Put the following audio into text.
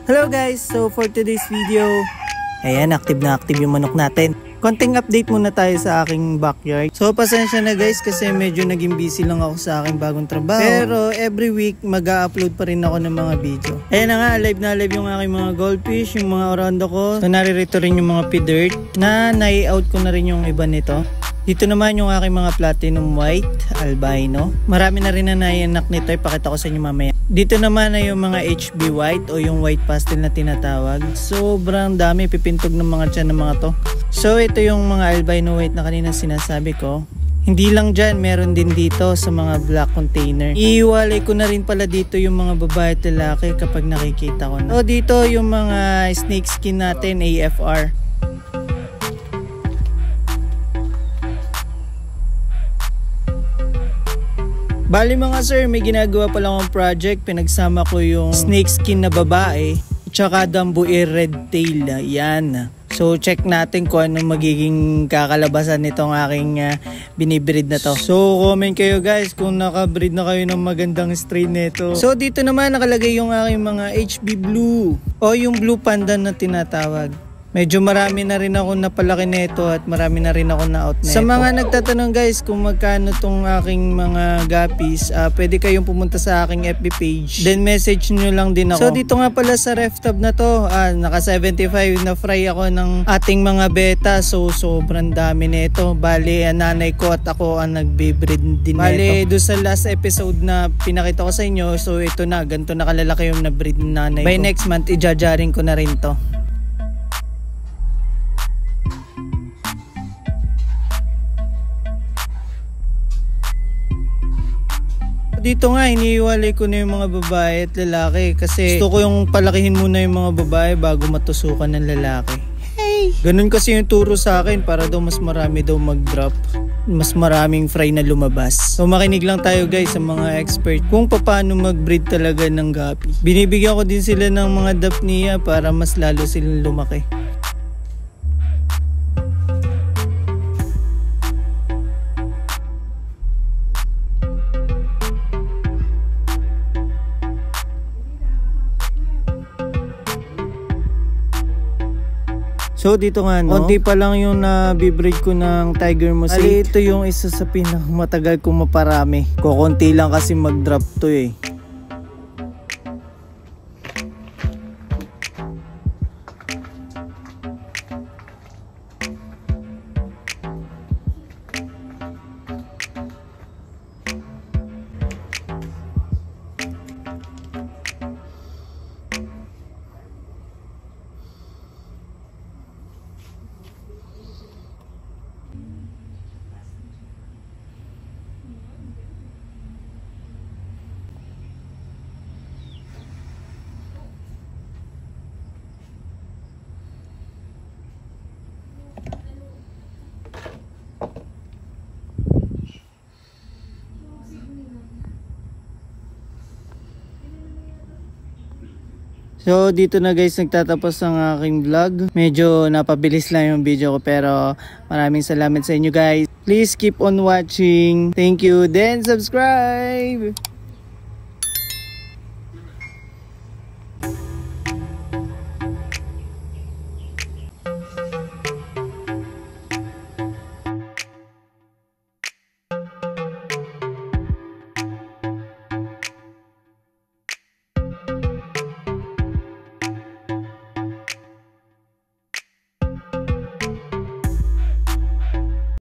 Hello guys! So for today's video, ayan, active na active yung manok natin. Konting update muna tayo sa aking backyard. So pasensya na guys kasi medyo naging busy lang ako sa aking bagong trabaho. Pero every week mag-a-upload pa rin ako ng mga video. Ayan na nga, live na live yung aking mga goldfish, yung mga orando ko. So naririto rin yung mga pea-dirt na nai-out ko na rin yung iba nito. Dito naman yung aking mga platinum white, albino. Marami na rin na naianak nito, ipakita ko sa inyo mamaya. Dito naman ay yung mga HB white o yung white pastel na tinatawag. Sobrang dami, pipintog ng mga tiyan ng mga to. So ito yung mga albino white na kanina sinasabi ko. Hindi lang dyan, meron din dito sa mga black container. Iiwalay ko na rin pala dito yung mga babae at lalaki kapag nakikita ko na. So dito yung mga snake skin natin, AFR. Bali mga sir, may ginagawa pa lang akong project. Pinagsama ko yung snake skin na babae tsaka dambuir red tail. Yan. So check natin kung anong magiging kakalabasan nitong aking binibreed na to. So comment kayo guys kung nakabreed na kayo ng magandang strain nito. So dito naman nakalagay yung aking mga HB blue o yung blue panda na tinatawag. Medyo marami na rin ako napalaki nito at marami na rin ako na-out nito. Sa mga nagtatanong guys kung magkano tong aking mga guppies, pwede kayong pumunta sa aking FB page. Then message nyo lang din ako. So dito nga pala sa ref tab na to, naka 75 na fry ako ng ating mga beta. So sobrang dami nito. Bali, nanay ko at ako ang nagbe-breed din nito. Bali, doon sa last episode na pinakita ko sa inyo, so ito na, ganito na kalalaki yung na-breed ng nanay ko. By next month, ijajaring ko na rin to. Dito nga, iniiwalay ko na yung mga babae at lalaki kasi gusto ko yung palakihin muna yung mga babae bago matusukan ng lalaki. Hey! Ganun kasi yung turo sa akin para daw mas marami daw mag-drop. Mas maraming fry na lumabas. So makinig lang tayo guys sa mga expert kung paano mag-breed talaga ng guppy. Binibigyan ko din sila ng mga daphnia para mas lalo silang lumaki. So dito nga no, konti pa lang yung nabibreed ko ng Tiger Mosaic. Ito yung isa sa pinakamatagal kong maparami. Kukunti lang kasi mag-drop to eh. So dito na guys nagtatapos ang aking vlog. Medyo napabilis lang yung video ko pero maraming salamat sa inyo guys. Please keep on watching. Thank you. Then subscribe!